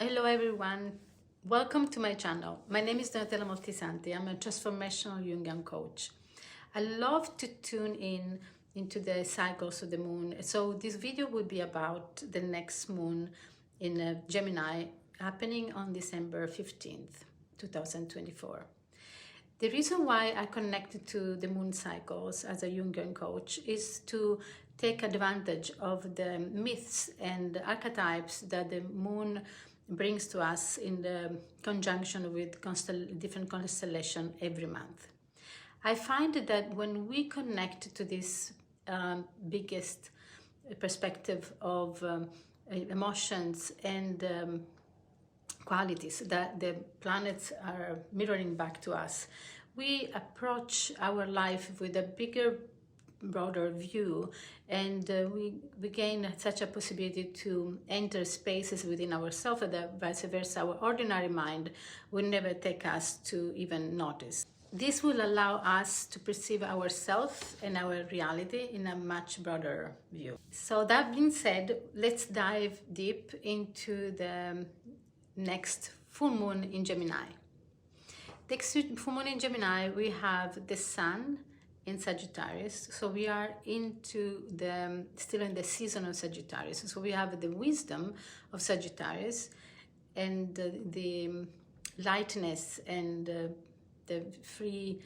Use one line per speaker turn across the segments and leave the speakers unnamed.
Hello everyone, welcome to my channel. My name is Moltisanti. I'm a transformational Jungian coach. I love to tune in into the cycles of the moon. So this video will be about the next moon in Gemini happening on December 15th, 2024. The reason why I connected to the moon cycles as a Jungian coach is to take advantage of the myths and archetypes that the moon brings to us in the conjunction with different constellation every month. I find that when we connect to this biggest perspective of emotions and qualities that the planets are mirroring back to us, we approach our life with a bigger, broader view, and we gain such a possibility to enter spaces within ourselves that vice versa our ordinary mind will never take us to even notice. This will allow us to perceive ourselves and our reality in a much broader view. So that being said, let's dive deep into the next full moon in Gemini. Next full moon in Gemini, we have the sun in Sagittarius, so we are still in the season of Sagittarius. So we have the wisdom of Sagittarius and the lightness and the free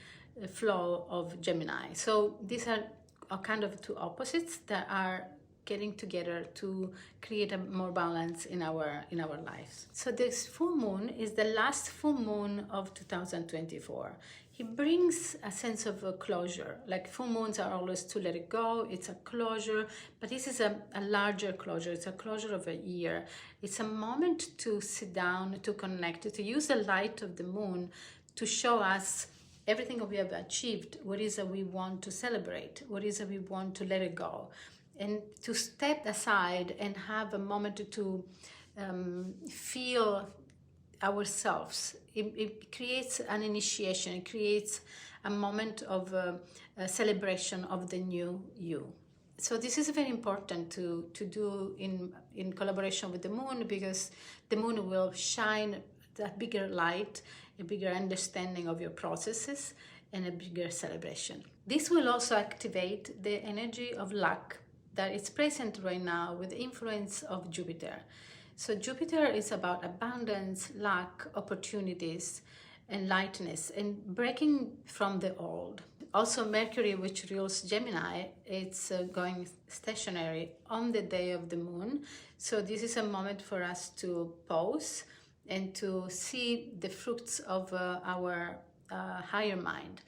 flow of Gemini. So these are kind of two opposites that are getting together to create a more balance in our lives. So this full moon is the last full moon of 2024. It brings a sense of a closure. Like full moons are always to let it go, it's a closure, but this is a larger closure. It's a closure of a year. It's a moment to sit down, to connect, to use the light of the moon to show us everything we have achieved, what is that we want to celebrate, what is that we want to let it go, and to step aside and have a moment to feel ourselves. It creates an initiation, it creates a moment of a celebration of the new you. So this is very important to do in collaboration with the moon, because the moon will shine a bigger light, a bigger understanding of your processes, and a bigger celebration. This will also activate the energy of luck that is present right now with the influence of Jupiter. So Jupiter is about abundance, luck, opportunities, and lightness, and breaking from the old. Also Mercury, which rules Gemini, it's going stationary on the day of the moon. So this is a moment for us to pause and to see the fruits of our higher mind.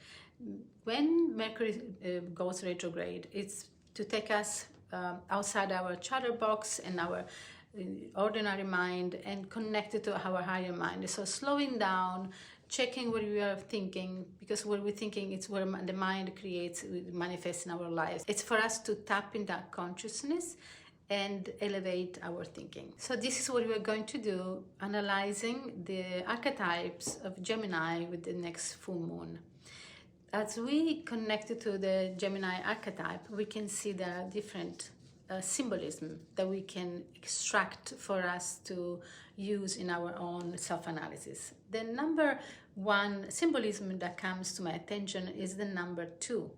When Mercury goes retrograde, it's to take us outside our chatterbox and our ordinary mind and connected to our higher mind. So slowing down, checking what we are thinking, because what we're thinking is where the mind creates, manifests in our lives. It's for us to tap in that consciousness and elevate our thinking. So this is what we're going to do, analyzing the archetypes of Gemini with the next full moon. As we connect to the Gemini archetype, we can see the different symbolism that we can extract for us to use in our own self-analysis. The number one symbolism that comes to my attention is the number 2.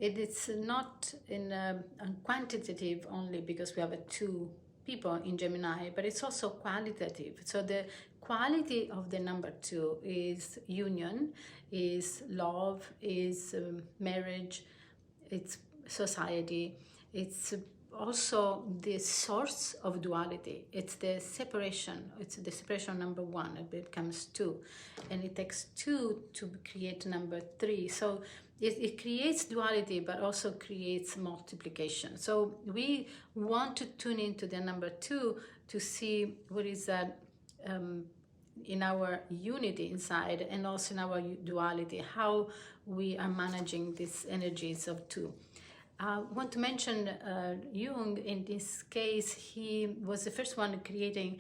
It is not in a quantitative only because we have 2 people in Gemini, but it's also qualitative. So the quality of the number 2 is union, is love, is marriage, it's society, it's also the source of duality. It's the separation. It's the separation number 1. It becomes 2, and it takes 2 to create number 3. So it creates duality, but also creates multiplication. So we want to tune into the number 2 to see what is that in our unity inside, and also in our duality, how we are managing these energies of 2. I want to mention Jung. In this case, he was the first one creating,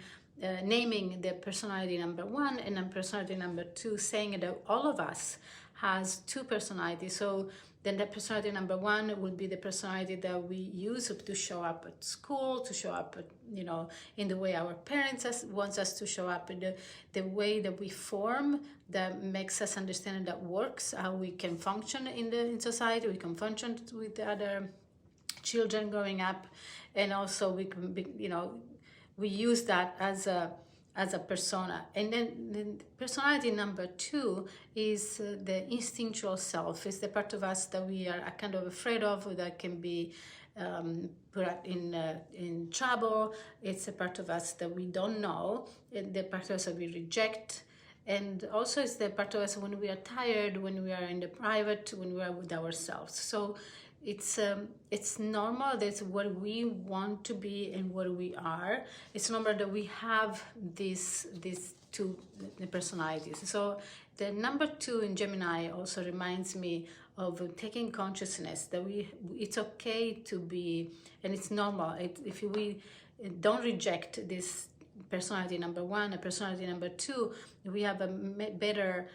naming the personality number 1 and then personality number 2, saying that all of us has 2 personalities. So Then the personality number 1 will be the personality that we use to show up at school, to show up, in the way our parents wants us to show up, in the way that we form, that makes us understand that works, how we can function in society, we can function with the other children growing up, and also we can be, we use that as a persona. And then the personality number 2 is the instinctual self. It's the part of us that we are kind of afraid of, that can be put in trouble. It's a part of us that we don't know, and the part of us that we reject. And also it's the part of us when we are tired, when we are in the private, when we are with ourselves. So it's normal. That's what we want to be and what we are. It's normal that we have these two personalities. So the number 2 in Gemini also reminds me of taking consciousness that it's okay to be, and it's normal. If we don't reject this personality number 1 and personality number 2, we have a better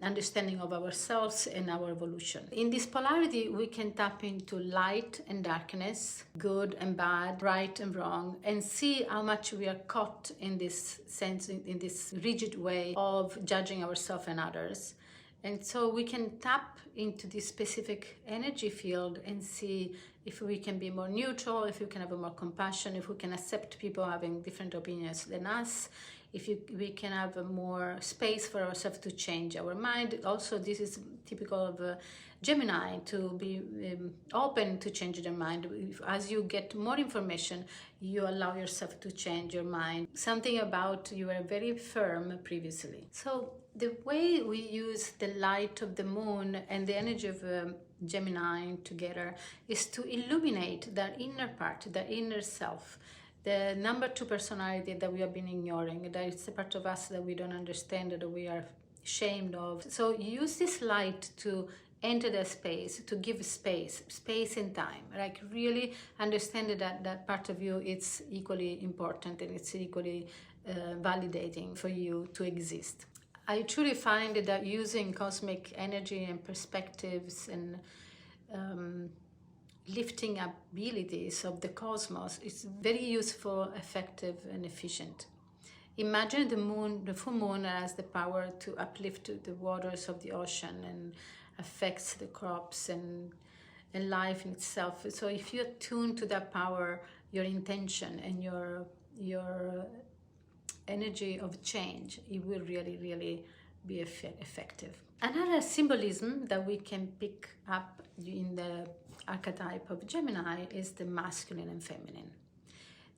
understanding of ourselves and our evolution. In this polarity, we can tap into light and darkness, good and bad, right and wrong, and see how much we are caught in this sense, in this rigid way of judging ourselves and others. And so we can tap into this specific energy field and see if we can be more neutral, if we can have more compassion, if we can accept people having different opinions than us, if we can have more space for ourselves to change our mind. Also, this is typical of Gemini, to be open to change their mind. As you get more information, you allow yourself to change your mind. Something about you were very firm previously. So the way we use the light of the moon and the energy of Gemini together is to illuminate that inner part, the inner self, the number 2 personality that we have been ignoring, that it's a part of us that we don't understand, that we are ashamed of. So use this light to enter the space, to give space and time, like really understand that part of you, it's equally important and it's equally validating for you to exist. I truly find that using cosmic energy and perspectives and lifting abilities of the cosmos is very useful, effective, and efficient. Imagine the full moon has the power to uplift the waters of the ocean and affects the crops and life in itself. So if you attune to that power, your intention and your energy of change, it will really, really be effective. Another symbolism that we can pick up in the archetype of Gemini is the masculine and feminine.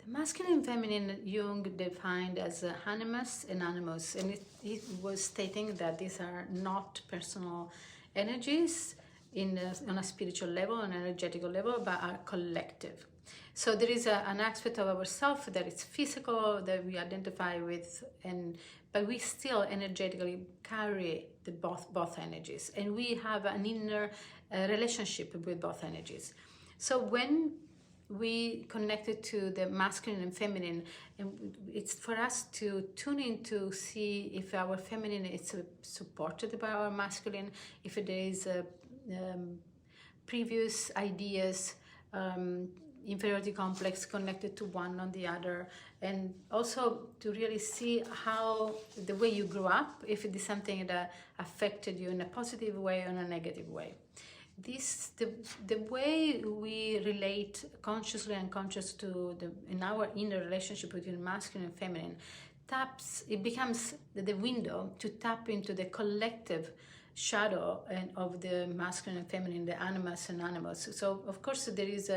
The masculine and feminine, Jung defined as animus and animus, and it was stating that these are not personal energies on a spiritual level, on an energetical level, but are collective. So there is an aspect of ourselves that is physical, that we identify with, but we still energetically carry both energies, and we have an inner relationship with both energies. So when we connected to the masculine and feminine, and it's for us to tune in to see if our feminine is supported by our masculine, if there is previous ideas, inferiority complex connected to one on the other, and also to really see how the way you grew up, if it is something that affected you in a positive way or in a negative way. The way we relate consciously and unconscious in our inner relationship between masculine and feminine it becomes the window to tap into the collective shadow of the masculine and feminine, the animus and animus. So of course there is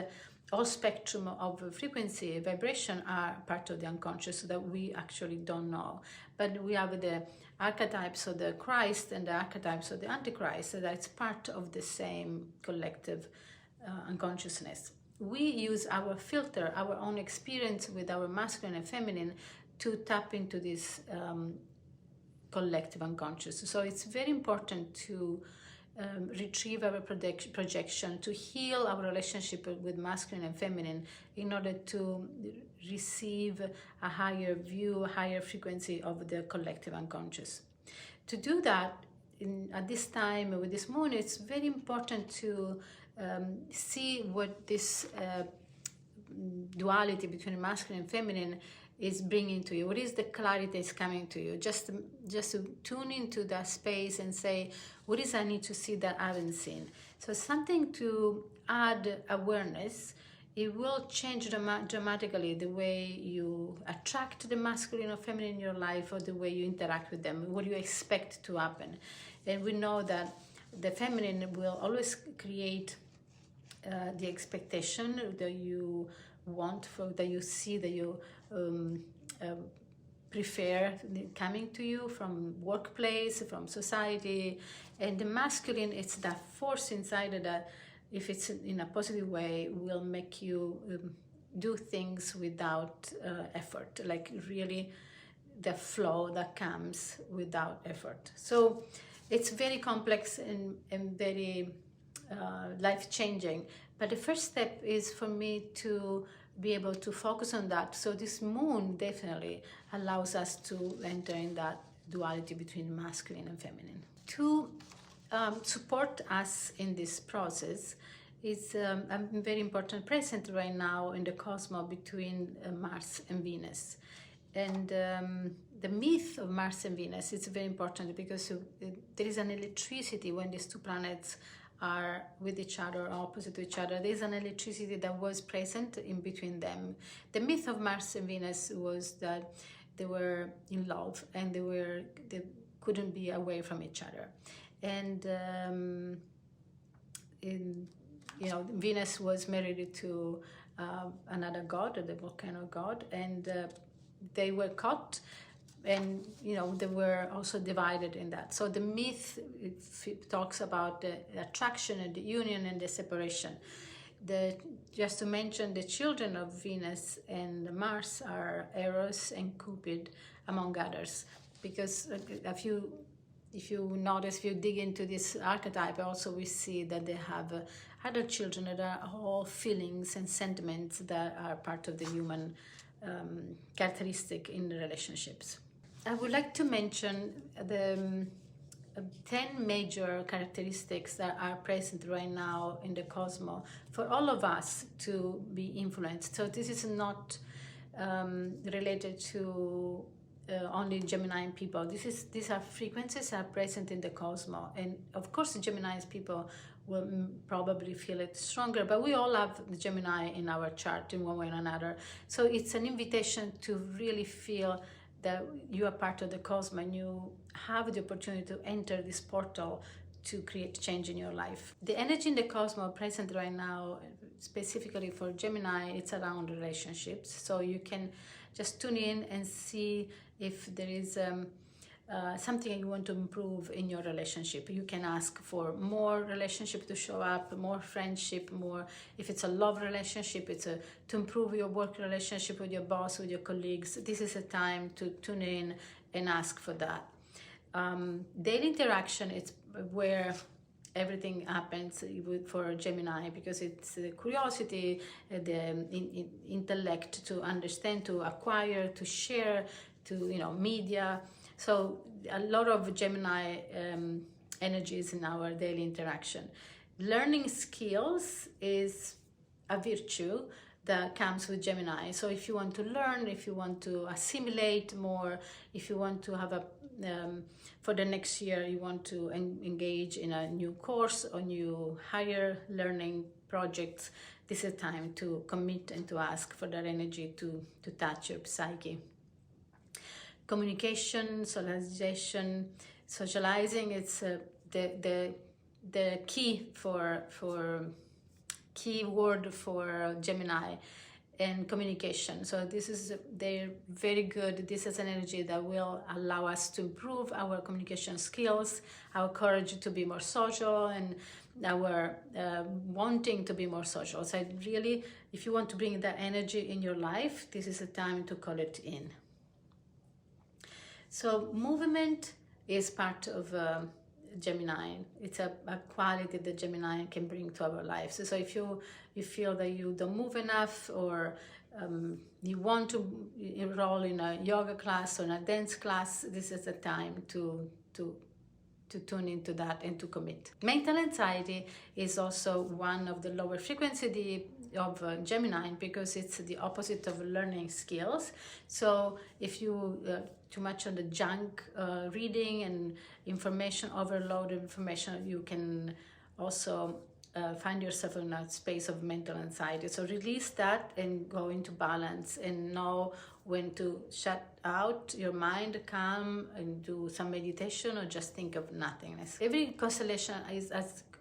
all spectrum of frequency, vibration are part of the unconscious that we actually don't know. But we have the archetypes of the Christ and the archetypes of the Antichrist, so that's part of the same collective unconsciousness. We use our filter, our own experience with our masculine and feminine to tap into this collective unconscious. So it's very important to retrieve our projection, to heal our relationship with masculine and feminine in order to receive a higher view, a higher frequency of the collective unconscious. To do that, at this time with this moon, it's very important to see what this duality between masculine and feminine is bringing to you. What is the clarity that's coming to you? Just to tune into that space and say, what is I need to see that I haven't seen? So something to add awareness. It will change dramatically the way you attract the masculine or feminine in your life, or the way you interact with them, what you expect to happen. And we know that the feminine will always create the expectation that you want, that you see, that you prefer coming to you from workplace, from society. And the masculine, it's that force inside that, if it's in a positive way, will make you do things without effort, like really the flow that comes without effort. So it's very complex and very life-changing. But the first step is for me to be able to focus on that. So this moon definitely allows us to enter in that duality between masculine and feminine. To support us in this process is a very important present right now in the cosmos between Mars and Venus. And the myth of Mars and Venus is very important, because there is an electricity when these two planets are with each other, opposite to each other. There's an electricity that was present in between them. The myth of Mars and Venus was that they were in love, and they couldn't be away from each other. And Venus was married to another god, the volcano god, and they were caught, and they were also divided in that. So the myth, it talks about the attraction and the union and the separation. Just to mention, the children of Venus and Mars are Eros and Cupid, among others, because if you notice, if you dig into this archetype, also we see that they have other children that are all feelings and sentiments that are part of the human characteristic in the relationships. I would like to mention the 10 major characteristics that are present right now in the cosmos for all of us to be influenced. So this is not related to only Gemini people. These are frequencies that are present in the cosmos, and of course the Gemini people will probably feel it stronger, but we all have the Gemini in our chart in one way or another. So it's an invitation to really feel that you are part of the cosmos, and you have the opportunity to enter this portal to create change in your life. The energy in the cosmos present right now, specifically for Gemini, it's around relationships. So you can just tune in and see if there is something you want to improve in your relationship. You can ask for more relationship to show up, more friendship, more. If it's a love relationship, it's to improve your work relationship with your boss, with your colleagues. This is a time to tune in and ask for that. Daily interaction, it's where everything happens for Gemini, because it's the curiosity, the intellect to understand, to acquire, to share, to media. So a lot of Gemini energies in our daily interaction. Learning skills is a virtue that comes with Gemini. So if you want to learn, if you want to assimilate more, if you want to have for the next year, you want to engage in a new course or new higher learning projects, this is a time to commit and to ask for that energy to touch your psyche. Communication, socializing, it's the key key word for Gemini, and communication. So they're very good. This is an energy that will allow us to improve our communication skills, our courage to be more social, and our wanting to be more social. So really, if you want to bring that energy in your life, this is a time to call it in. So movement is part of Gemini. It's a quality that Gemini can bring to our lives. So if you feel that you don't move enough, or you want to enroll in a yoga class or in a dance class, this is the time to tune into that and to commit. Mental anxiety is also one of the lower frequency of Gemini, because it's the opposite of learning skills. So if you too much on the junk reading and information overload information, you can also find yourself in a space of mental anxiety. So release that and go into balance, and know when to shut out your mind, calm, and do some meditation, or just think of nothingness. Every constellation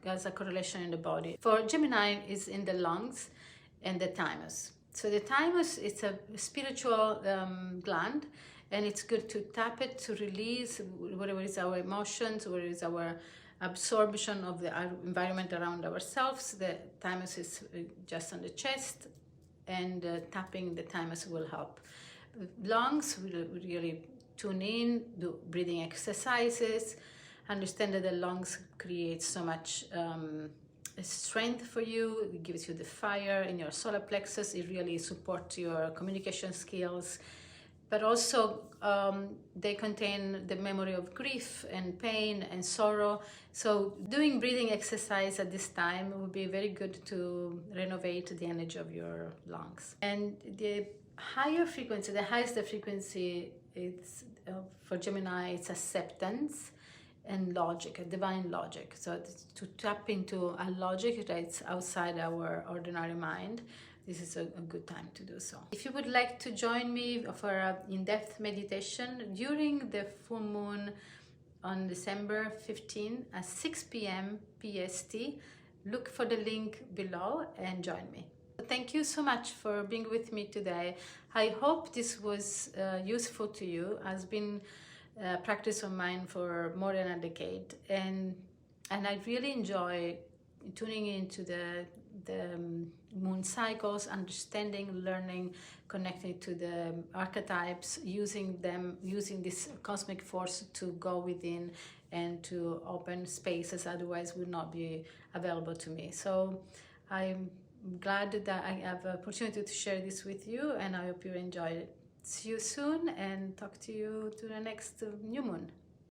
has a correlation in the body. For Gemini, is in the lungs and the thymus. So the thymus, it's a spiritual gland, and it's good to tap it to release whatever is our emotions, whatever is our absorption of the environment around ourselves. The thymus is just on the chest, and tapping the thymus will help. Lungs, we really tune in, do breathing exercises, understand that the lungs create so much strength for you. It gives you the fire in your solar plexus. It really supports your communication skills. But also they contain the memory of grief and pain and sorrow. So doing breathing exercise at this time would be very good to renovate the energy of your lungs. And the higher frequency, the highest the frequency, it's for Gemini, it's acceptance and logic, a divine logic. So to tap into a logic that's outside our ordinary mind, this is a good time to do so. If you would like to join me for an in-depth meditation during the full moon on December 15 at 6 p.m. PST, look for the link below and join me. Thank you so much for being with me today. I hope this was useful to you. It has been a practice of mine for more than a decade, and I really enjoy tuning into the moon cycles, understanding, learning, connecting to the archetypes, using this cosmic force to go within and to open spaces otherwise would not be available to me. So I'm glad that I have the opportunity to share this with you, and I hope you enjoy it. See you soon, and talk to you to the next new moon.